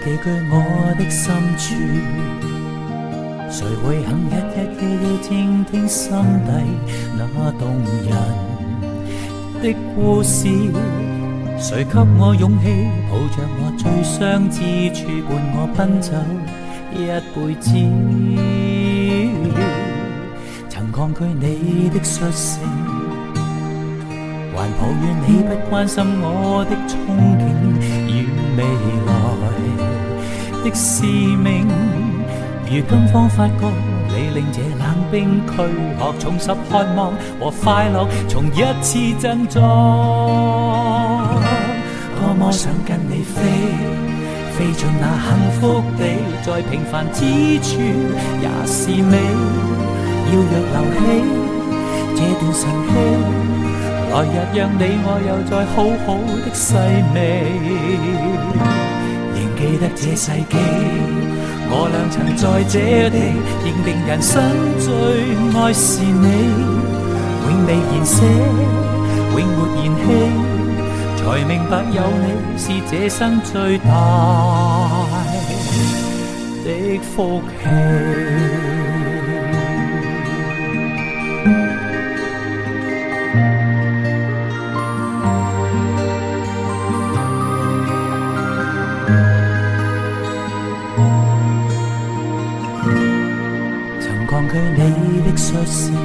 寄居我的深處，誰會肯日日夜夜靜聽心底那動人的故事？誰給我勇氣，抱着我最傷之處，伴我奔走一輩子？曾抗拒你的率性，還抱怨你不關心我的憧憬與未來的使命。如今方發覺你令這冷冰軀殼重拾渴望和快樂，從一次振作。多麼想跟你飛，飛進那幸福地，在平凡之處也是美。要若留起這段神氣，來日讓你我又再好好的細味。仍記得這世紀，我倆曾在這地認定人生最愛是你，永未言捨，永沒言棄。才明白有你是這生最大的福氣。抗拒你的率性，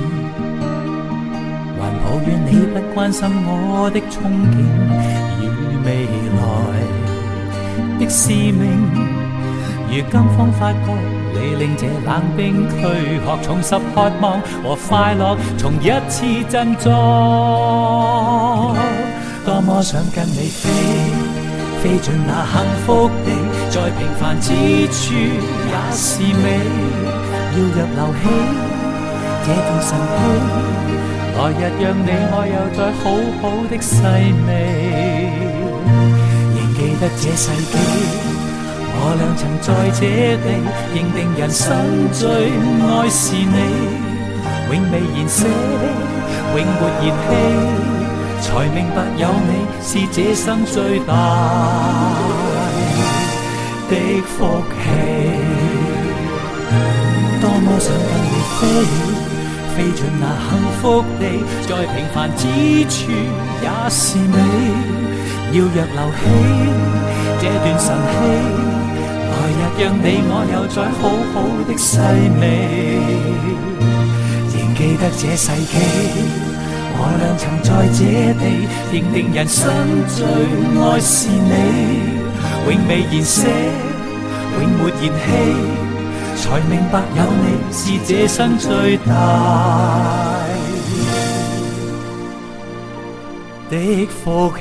還抱怨你不關心我的憧憬與未來的使命。如今方發覺你令這冷冰軀殼重拾渴望和快樂，從一次振作。多麼想跟你飛，飛進那幸福地，在平凡之處也是美。要若留起這段神氣，來日讓你我又再好好的細味。仍記得這世紀，我倆曾在這地認定人生最愛是你，永未言捨，永沒言棄。才明白有你是這生最大的福氣。多麼想跟你飛，飛進那幸福地，在平凡之處也是美。要若留起這段神氣，來日讓你我又再好好的細味。仍記得這世紀，我倆曾在這地認定人生最愛是你，永未言捨，永沒言棄。才明白有你是這生最大的福氣。